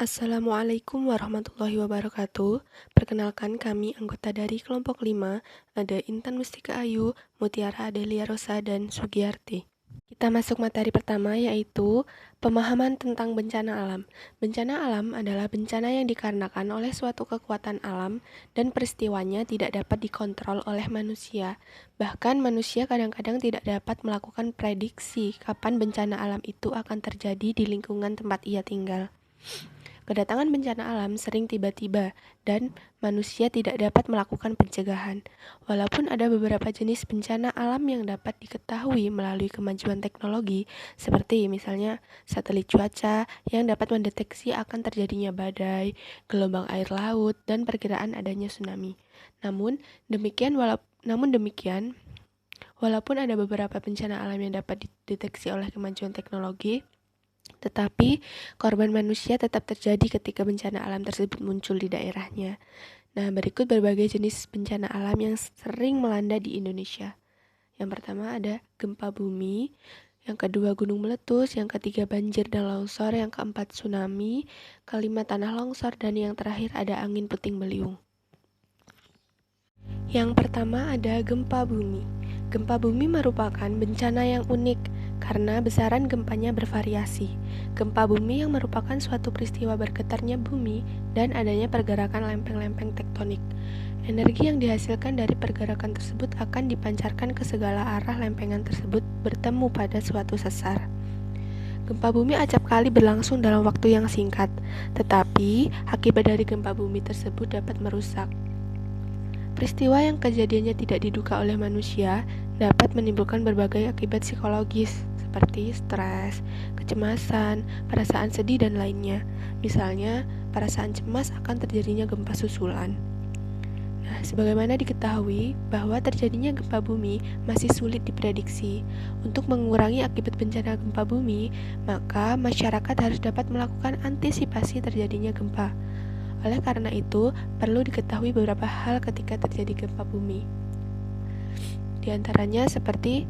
Assalamualaikum warahmatullahi wabarakatuh. Perkenalkan kami anggota dari kelompok 5, ada Intan Mustika Ayu, Mutiara Adelia Rosa, dan Sugiyarti. Kita masuk materi pertama yaitu pemahaman tentang bencana alam. Bencana alam adalah bencana yang dikarenakan oleh suatu kekuatan alam dan peristiwanya tidak dapat dikontrol oleh manusia. Bahkan manusia kadang-kadang tidak dapat melakukan prediksi kapan bencana alam itu akan terjadi di lingkungan tempat ia tinggal. Kedatangan bencana alam sering tiba-tiba dan manusia tidak dapat melakukan pencegahan. Walaupun ada beberapa jenis bencana alam yang dapat diketahui melalui kemajuan teknologi, seperti misalnya satelit cuaca yang dapat mendeteksi akan terjadinya badai, gelombang air laut, dan perkiraan adanya tsunami. Namun demikian, walaupun ada beberapa bencana alam yang dapat dideteksi oleh kemajuan teknologi, tetapi korban manusia tetap terjadi ketika bencana alam tersebut muncul di daerahnya. Nah, berikut berbagai jenis bencana alam yang sering melanda di Indonesia. Yang pertama ada gempa bumi, yang kedua gunung meletus, yang ketiga banjir dan longsor, yang keempat tsunami, kelima tanah longsor, dan yang terakhir ada angin puting beliung. Yang pertama ada gempa bumi. Gempa bumi merupakan bencana yang unik karena besaran gempanya bervariasi. Gempa bumi yang merupakan suatu peristiwa bergetarnya bumi dan adanya pergerakan lempeng-lempeng tektonik. Energi yang dihasilkan dari pergerakan tersebut akan dipancarkan ke segala arah lempengan tersebut bertemu pada suatu sesar. Gempa bumi acap kali berlangsung dalam waktu yang singkat, tetapi akibat dari gempa bumi tersebut dapat merusak. Peristiwa yang kejadiannya tidak diduga oleh manusia dapat menimbulkan berbagai akibat psikologis seperti stres, kecemasan, perasaan sedih, dan lainnya. Misalnya, perasaan cemas akan terjadinya gempa susulan. Nah, sebagaimana diketahui bahwa terjadinya gempa bumi masih sulit diprediksi. Untuk mengurangi akibat bencana gempa bumi, maka masyarakat harus dapat melakukan antisipasi terjadinya gempa. Oleh karena itu, perlu diketahui beberapa hal ketika terjadi gempa bumi. Di antaranya seperti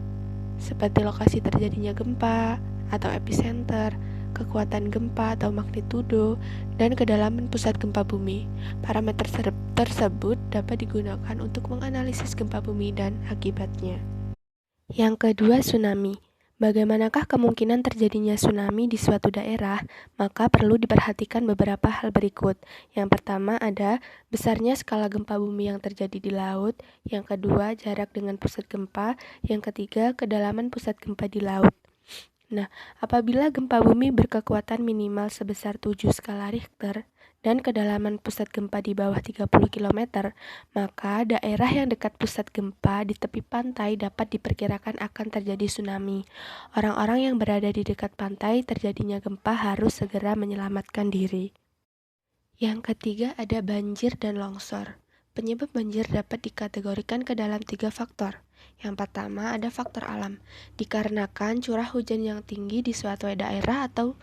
lokasi terjadinya gempa atau epicenter, kekuatan gempa atau magnitudo, dan kedalaman pusat gempa bumi. Parameter tersebut dapat digunakan untuk menganalisis gempa bumi dan akibatnya. Yang kedua, tsunami. Bagaimanakah kemungkinan terjadinya tsunami di suatu daerah? Maka perlu diperhatikan beberapa hal berikut. Yang pertama ada besarnya skala gempa bumi yang terjadi di laut. Yang kedua, jarak dengan pusat gempa. Yang ketiga, kedalaman pusat gempa di laut. Nah, apabila gempa bumi berkekuatan minimal sebesar 7 skala Richter dan kedalaman pusat gempa di bawah 30 km, maka daerah yang dekat pusat gempa di tepi pantai dapat diperkirakan akan terjadi tsunami. Orang-orang yang berada di dekat pantai terjadinya gempa harus segera menyelamatkan diri. Yang ketiga ada banjir dan longsor. Penyebab banjir dapat dikategorikan ke dalam 3 faktor. Yang pertama ada faktor alam, dikarenakan curah hujan yang tinggi di suatu daerah atau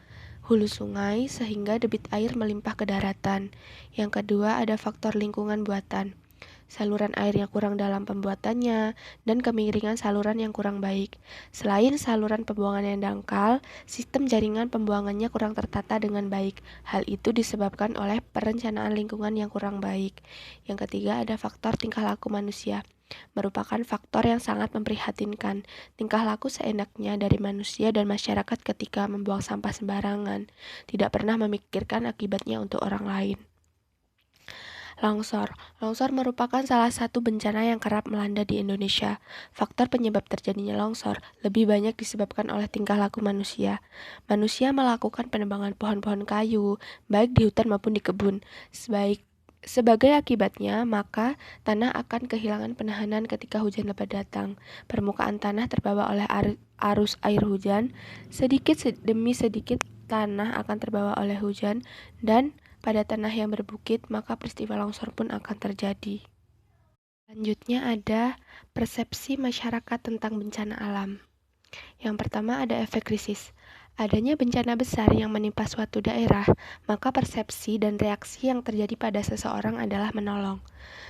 hulu sungai sehingga debit air melimpah ke daratan. Yang kedua ada faktor lingkungan buatan, saluran air yang kurang dalam pembuatannya, dan kemiringan saluran yang kurang baik. Selain saluran pembuangan yang dangkal, sistem jaringan pembuangannya kurang tertata dengan baik. Hal itu disebabkan oleh perencanaan lingkungan yang kurang baik. Yang ketiga ada faktor tingkah laku manusia, merupakan faktor yang sangat memprihatinkan. Tingkah laku seenaknya dari manusia dan masyarakat ketika membuang sampah sembarangan, tidak pernah memikirkan akibatnya untuk orang lain. Longsor. Longsor merupakan salah satu bencana yang kerap melanda di Indonesia. Faktor penyebab terjadinya longsor lebih banyak disebabkan oleh tingkah laku manusia. Manusia melakukan penebangan pohon-pohon kayu, baik di hutan maupun di kebun. Sebagai akibatnya, maka tanah akan kehilangan penahanan ketika hujan lebat datang. Permukaan tanah terbawa oleh arus air hujan. Sedikit demi sedikit tanah akan terbawa oleh hujan, dan pada tanah yang berbukit, maka peristiwa longsor pun akan terjadi. Selanjutnya ada persepsi masyarakat tentang bencana alam. Yang pertama ada efek krisis. Adanya bencana besar yang menimpa suatu daerah, maka persepsi dan reaksi yang terjadi pada seseorang adalah menolong,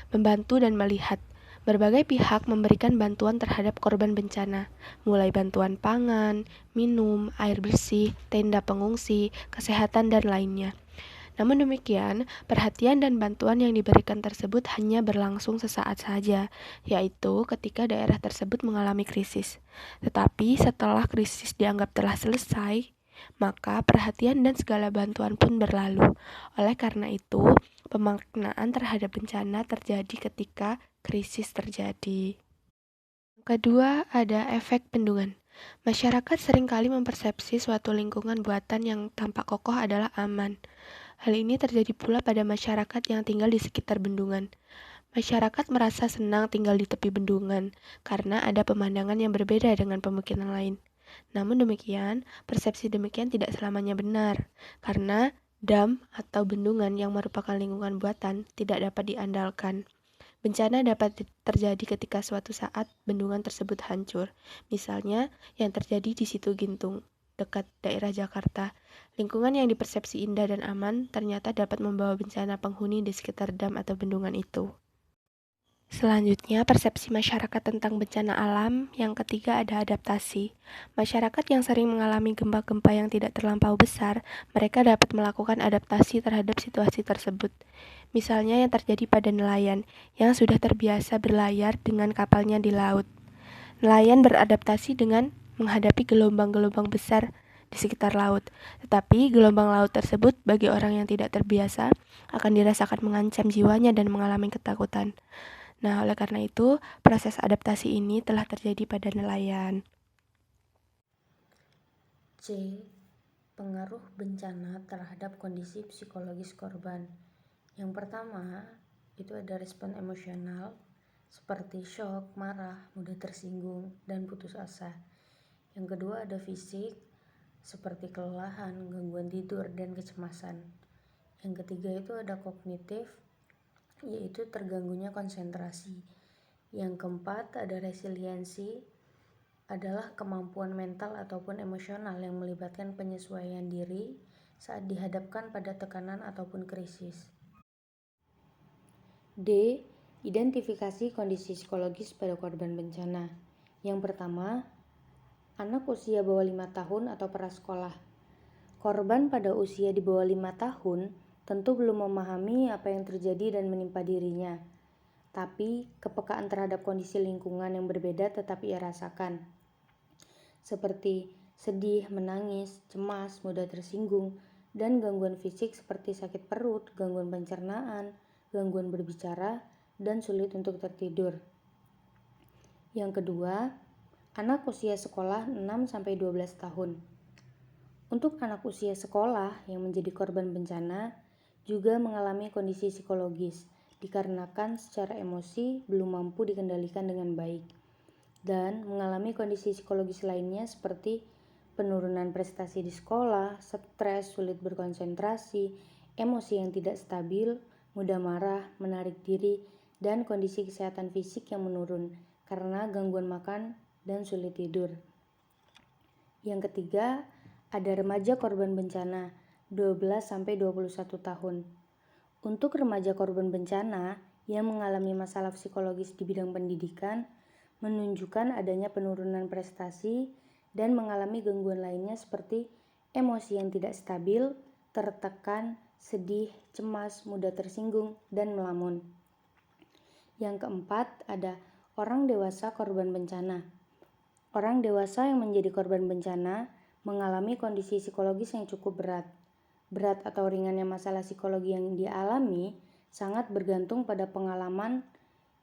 membantu dan melihat. Berbagai pihak memberikan bantuan terhadap korban bencana, mulai bantuan pangan, minum, air bersih, tenda pengungsi, kesehatan, dan lainnya. Namun demikian, perhatian dan bantuan yang diberikan tersebut hanya berlangsung sesaat saja, yaitu ketika daerah tersebut mengalami krisis. Tetapi setelah krisis dianggap telah selesai, maka perhatian dan segala bantuan pun berlalu. Oleh karena itu, pemaknaan terhadap bencana terjadi ketika krisis terjadi. Kedua, ada efek bendungan. Masyarakat seringkali mempersepsi suatu lingkungan buatan yang tampak kokoh adalah aman. Hal ini terjadi pula pada masyarakat yang tinggal di sekitar bendungan. Masyarakat merasa senang tinggal di tepi bendungan karena ada pemandangan yang berbeda dengan pemukiman lain. Namun demikian, persepsi demikian tidak selamanya benar, karena dam atau bendungan yang merupakan lingkungan buatan tidak dapat diandalkan. Bencana dapat terjadi ketika suatu saat bendungan tersebut hancur. Misalnya, yang terjadi di Situ Gintung, dekat daerah Jakarta. Lingkungan yang dipersepsi indah dan aman ternyata dapat membawa bencana penghuni di sekitar dam atau bendungan itu. Selanjutnya, persepsi masyarakat tentang bencana alam. Yang ketiga ada adaptasi. Masyarakat yang sering mengalami gempa-gempa yang tidak terlampau besar, mereka dapat melakukan adaptasi terhadap situasi tersebut. Misalnya yang terjadi pada nelayan, yang sudah terbiasa berlayar dengan kapalnya di laut. Nelayan beradaptasi dengan menghadapi gelombang-gelombang besar di sekitar laut. Tetapi gelombang laut tersebut bagi orang yang tidak terbiasa akan dirasakan mengancam jiwanya dan mengalami ketakutan. Nah, oleh karena itu, proses adaptasi ini telah terjadi pada nelayan. C. Pengaruh bencana terhadap kondisi psikologis korban. Yang pertama, itu ada respon emosional seperti syok, marah, mudah tersinggung, dan putus asa. Yang kedua ada fisik seperti kelelahan, gangguan tidur, dan kecemasan. Yang ketiga itu ada kognitif, yaitu terganggunya konsentrasi. Yang keempat ada resiliensi, adalah kemampuan mental ataupun emosional yang melibatkan penyesuaian diri saat dihadapkan pada tekanan ataupun krisis. D. Identifikasi kondisi psikologis pada korban bencana. Yang pertama, anak usia bawah 5 tahun atau prasekolah. Korban pada usia di bawah 5 tahun tentu belum memahami apa yang terjadi dan menimpa dirinya. Tapi kepekaan terhadap kondisi lingkungan yang berbeda tetap ia rasakan. Seperti sedih, menangis, cemas, mudah tersinggung, dan gangguan fisik seperti sakit perut, gangguan pencernaan, gangguan berbicara, dan sulit untuk tertidur. Yang kedua, anak usia sekolah 6-12 tahun. Untuk anak usia sekolah yang menjadi korban bencana juga mengalami kondisi psikologis dikarenakan secara emosi belum mampu dikendalikan dengan baik dan mengalami kondisi psikologis lainnya seperti penurunan prestasi di sekolah, stres, sulit berkonsentrasi, emosi yang tidak stabil, mudah marah, menarik diri, dan kondisi kesehatan fisik yang menurun karena gangguan makan dan sulit tidur. Yang ketiga, ada remaja korban bencana 12-21 tahun. Untuk remaja korban bencana yang mengalami masalah psikologis di bidang pendidikan, menunjukkan adanya penurunan prestasi dan mengalami gangguan lainnya seperti emosi yang tidak stabil, tertekan, sedih, cemas, mudah tersinggung, dan melamun. Yang keempat, ada orang dewasa korban bencana. Orang dewasa yang menjadi korban bencana mengalami kondisi psikologis yang cukup berat. Berat atau ringannya masalah psikologi yang dialami sangat bergantung pada pengalaman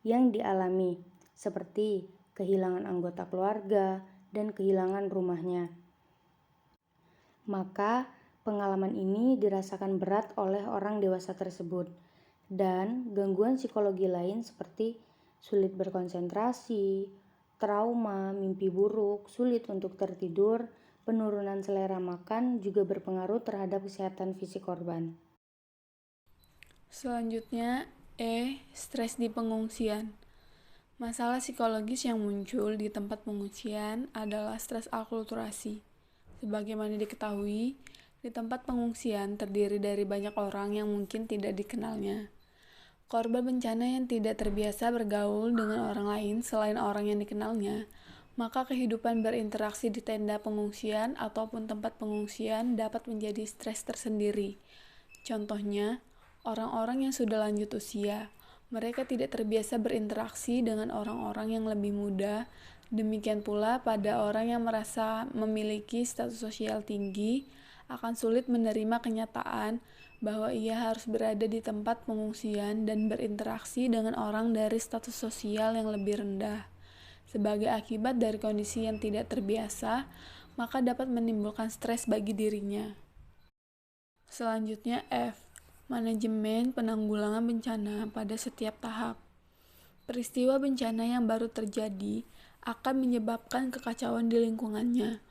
yang dialami, seperti kehilangan anggota keluarga dan kehilangan rumahnya. Maka, pengalaman ini dirasakan berat oleh orang dewasa tersebut, dan gangguan psikologi lain seperti sulit berkonsentrasi, trauma, mimpi buruk, sulit untuk tertidur, penurunan selera makan juga berpengaruh terhadap kesehatan fisik korban. Selanjutnya, stres di pengungsian. Masalah psikologis yang muncul di tempat pengungsian adalah stres akulturasi. Sebagaimana diketahui, di tempat pengungsian terdiri dari banyak orang yang mungkin tidak dikenalnya. Korban bencana yang tidak terbiasa bergaul dengan orang lain selain orang yang dikenalnya, maka kehidupan berinteraksi di tenda pengungsian ataupun tempat pengungsian dapat menjadi stres tersendiri. Contohnya, orang-orang yang sudah lanjut usia, mereka tidak terbiasa berinteraksi dengan orang-orang yang lebih muda. Demikian pula pada orang yang merasa memiliki status sosial tinggi, akan sulit menerima kenyataan bahwa ia harus berada di tempat pengungsian dan berinteraksi dengan orang dari status sosial yang lebih rendah. Sebagai akibat dari kondisi yang tidak terbiasa, maka dapat menimbulkan stres bagi dirinya. Selanjutnya F. Manajemen penanggulangan bencana pada setiap tahap. Peristiwa bencana yang baru terjadi akan menyebabkan kekacauan di lingkungannya.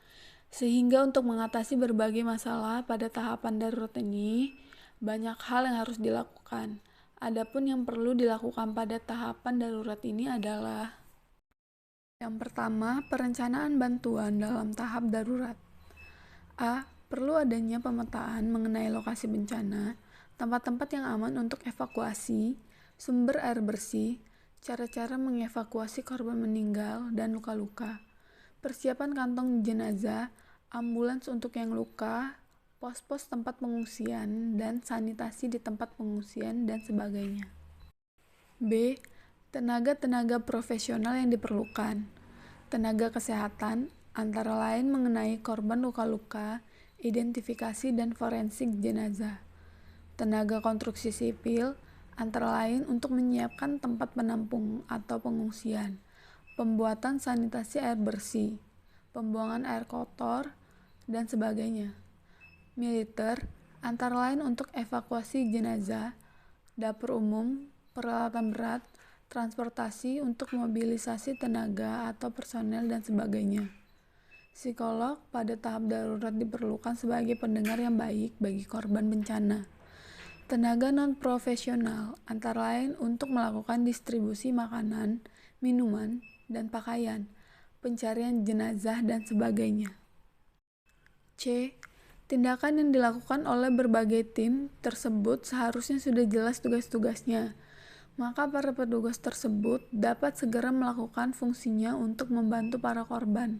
Sehingga untuk mengatasi berbagai masalah pada tahapan darurat ini, banyak hal yang harus dilakukan. Adapun yang perlu dilakukan pada tahapan darurat ini adalah: yang pertama, perencanaan bantuan dalam tahap darurat. A. Perlu adanya pemetaan mengenai lokasi bencana, tempat-tempat yang aman untuk evakuasi, sumber air bersih, cara-cara mengevakuasi korban meninggal dan luka-luka, persiapan kantong jenazah, ambulans untuk yang luka, pos-pos tempat pengungsian, dan sanitasi di tempat pengungsian, dan sebagainya. B. Tenaga-tenaga profesional yang diperlukan. Tenaga kesehatan, antara lain mengenai korban luka-luka, identifikasi dan forensik jenazah. Tenaga konstruksi sipil, antara lain untuk menyiapkan tempat penampung atau pengungsian, pembuatan sanitasi air bersih, pembuangan air kotor, dan sebagainya. Militer, antara lain untuk evakuasi jenazah, dapur umum, peralatan berat, transportasi untuk mobilisasi tenaga atau personel, dan sebagainya. Psikolog pada tahap darurat diperlukan sebagai pendengar yang baik bagi korban bencana. Tenaga non-profesional, antara lain untuk melakukan distribusi makanan, minuman, dan pakaian, pencarian jenazah, dan sebagainya. C. Tindakan yang dilakukan oleh berbagai tim tersebut seharusnya sudah jelas tugas-tugasnya. Maka para petugas tersebut dapat segera melakukan fungsinya untuk membantu para korban.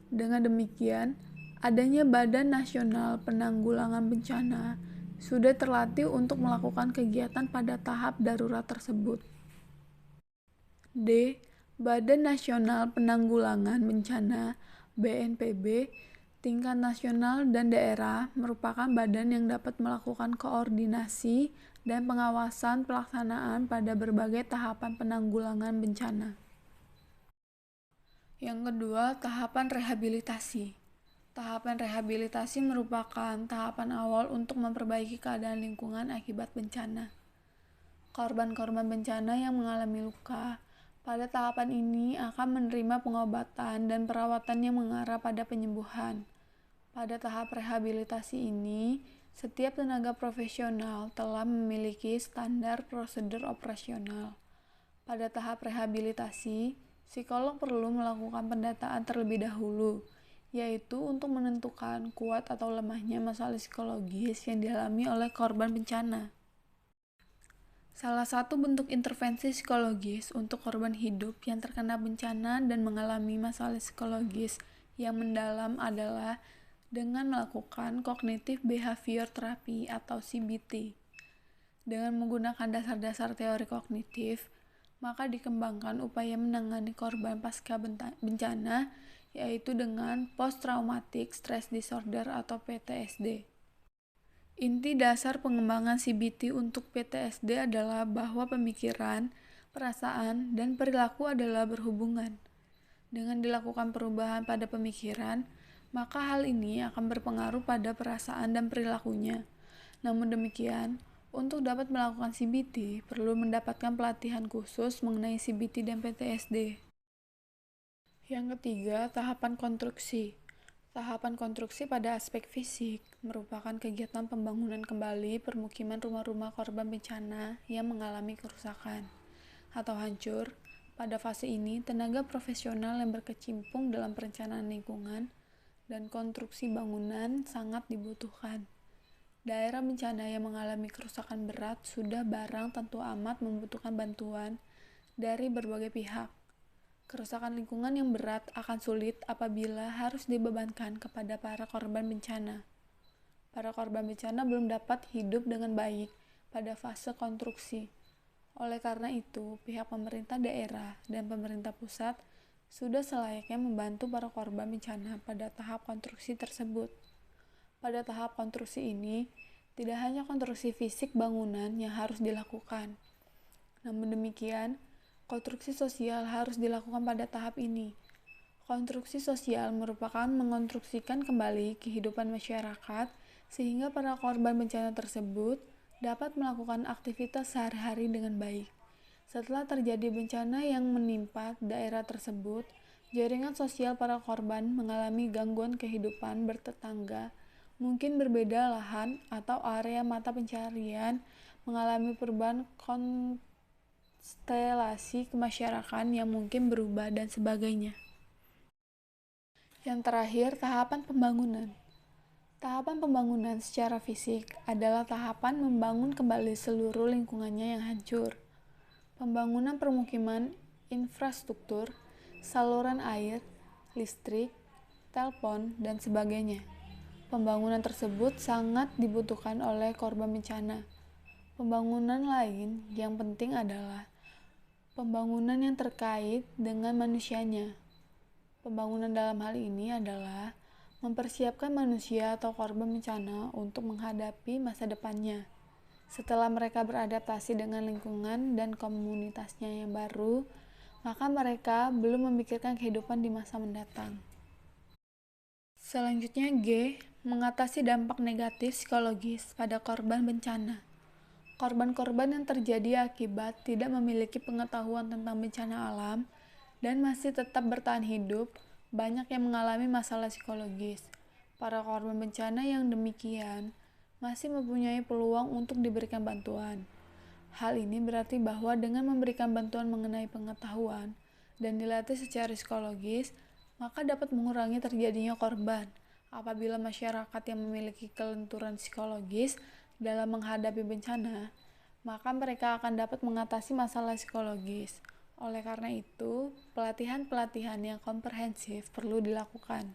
Dengan demikian, adanya Badan Nasional Penanggulangan Bencana sudah terlatih untuk melakukan kegiatan pada tahap darurat tersebut. D. Badan Nasional Penanggulangan Bencana (BNPB) tingkat nasional dan daerah merupakan badan yang dapat melakukan koordinasi dan pengawasan pelaksanaan pada berbagai tahapan penanggulangan bencana. Yang kedua, tahapan rehabilitasi. Tahapan rehabilitasi merupakan tahapan awal untuk memperbaiki keadaan lingkungan akibat bencana. Korban-korban bencana yang mengalami luka pada tahapan ini akan menerima pengobatan dan perawatan yang mengarah pada penyembuhan. Pada tahap rehabilitasi ini, setiap tenaga profesional telah memiliki standar prosedur operasional. Pada tahap rehabilitasi, psikolog perlu melakukan pendataan terlebih dahulu, yaitu untuk menentukan kuat atau lemahnya masalah psikologis yang dialami oleh korban bencana. Salah satu bentuk intervensi psikologis untuk korban hidup yang terkena bencana dan mengalami masalah psikologis yang mendalam adalah dengan melakukan Cognitive Behavior Therapy atau CBT. Dengan menggunakan dasar-dasar teori kognitif, maka dikembangkan upaya menangani korban pasca bencana, yaitu dengan Post Traumatic Stress Disorder atau PTSD. Inti dasar pengembangan CBT untuk PTSD adalah bahwa pemikiran, perasaan, dan perilaku adalah berhubungan. Dengan dilakukan perubahan pada pemikiran, maka hal ini akan berpengaruh pada perasaan dan perilakunya. Namun demikian, untuk dapat melakukan CBT, perlu mendapatkan pelatihan khusus mengenai CBT dan PTSD. Yang ketiga, tahapan konstruksi. Tahapan konstruksi pada aspek fisik merupakan kegiatan pembangunan kembali permukiman rumah-rumah korban bencana yang mengalami kerusakan atau hancur. Pada fase ini, tenaga profesional yang berkecimpung dalam perencanaan lingkungan dan konstruksi bangunan sangat dibutuhkan. Daerah bencana yang mengalami kerusakan berat sudah barang tentu amat membutuhkan bantuan dari berbagai pihak. Kerusakan lingkungan yang berat akan sulit apabila harus dibebankan kepada para korban bencana. para korban bencana belum dapat hidup dengan baik pada fase konstruksi. Oleh karena itu, pihak pemerintah daerah dan pemerintah pusat sudah selayaknya membantu para korban bencana pada tahap konstruksi tersebut. Pada tahap konstruksi ini, tidak hanya konstruksi fisik bangunan yang harus dilakukan. Namun demikian, konstruksi sosial harus dilakukan pada tahap ini. Konstruksi sosial merupakan mengonstruksikan kembali kehidupan masyarakat sehingga para korban bencana tersebut dapat melakukan aktivitas sehari-hari dengan baik. Setelah terjadi bencana yang menimpa daerah tersebut, jaringan sosial para korban mengalami gangguan kehidupan bertetangga, mungkin berbeda lahan atau area mata pencarian, mengalami perubahan konstelasi kemasyarakatan yang mungkin berubah dan sebagainya. Yang terakhir, tahapan pembangunan. Tahapan pembangunan secara fisik adalah tahapan membangun kembali seluruh lingkungannya yang hancur. Pembangunan permukiman, infrastruktur, saluran air, listrik, telepon, dan sebagainya. Pembangunan tersebut sangat dibutuhkan oleh korban bencana. Pembangunan lain yang penting adalah pembangunan yang terkait dengan manusianya. Pembangunan dalam hal ini adalah mempersiapkan manusia atau korban bencana untuk menghadapi masa depannya. Setelah mereka beradaptasi dengan lingkungan dan komunitasnya yang baru, maka mereka belum memikirkan kehidupan di masa mendatang. Selanjutnya G. Mengatasi dampak negatif psikologis pada korban bencana. Korban-korban yang terjadi akibat tidak memiliki pengetahuan tentang bencana alam dan masih tetap bertahan hidup, banyak yang mengalami masalah psikologis. Para korban bencana yang demikian masih mempunyai peluang untuk diberikan bantuan. Hal ini berarti bahwa dengan memberikan bantuan mengenai pengetahuan dan dilatih secara psikologis, maka dapat mengurangi terjadinya korban. Apabila masyarakat yang memiliki kelenturan psikologis dalam menghadapi bencana, maka mereka akan dapat mengatasi masalah psikologis. Oleh karena itu, pelatihan-pelatihan yang komprehensif perlu dilakukan.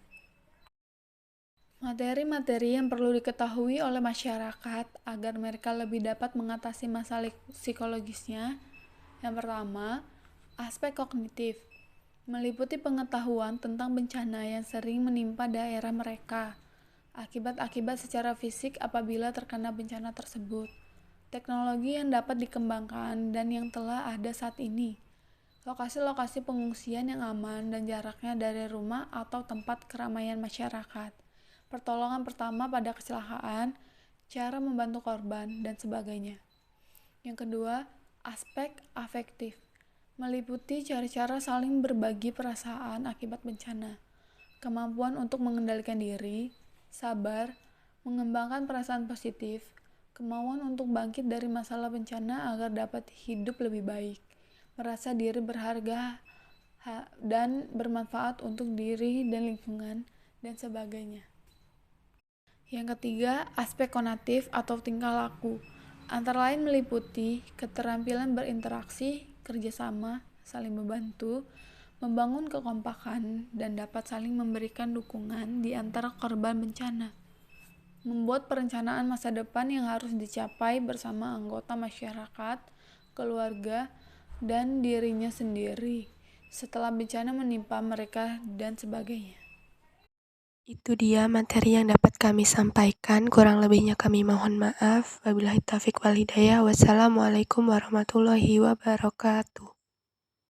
Materi-materi yang perlu diketahui oleh masyarakat agar mereka lebih dapat mengatasi masalah psikologisnya. Yang pertama, aspek kognitif. Meliputi pengetahuan tentang bencana yang sering menimpa daerah mereka, akibat-akibat secara fisik apabila terkena bencana tersebut, teknologi yang dapat dikembangkan dan yang telah ada saat ini, lokasi-lokasi pengungsian yang aman dan jaraknya dari rumah atau tempat keramaian masyarakat, pertolongan pertama pada kecelakaan, cara membantu korban, dan sebagainya. Yang kedua, aspek afektif. Meliputi cara-cara saling berbagi perasaan akibat bencana, kemampuan untuk mengendalikan diri, sabar, mengembangkan perasaan positif, kemauan untuk bangkit dari masalah bencana agar dapat hidup lebih baik, merasa diri berharga dan bermanfaat untuk diri dan lingkungan, dan sebagainya. Yang ketiga, aspek konatif atau tingkah laku. Antara lain meliputi keterampilan berinteraksi, kerjasama, saling membantu, membangun kekompakan, dan dapat saling memberikan dukungan di antara korban bencana. Membuat perencanaan masa depan yang harus dicapai bersama anggota masyarakat, keluarga, dan dirinya sendiri setelah bencana menimpa mereka, dan sebagainya. Itu dia materi yang dapat kami sampaikan. Kurang lebihnya kami mohon maaf. Wabillahi taufiq wal hidayah. Wassalamualaikum warahmatullahi wabarakatuh.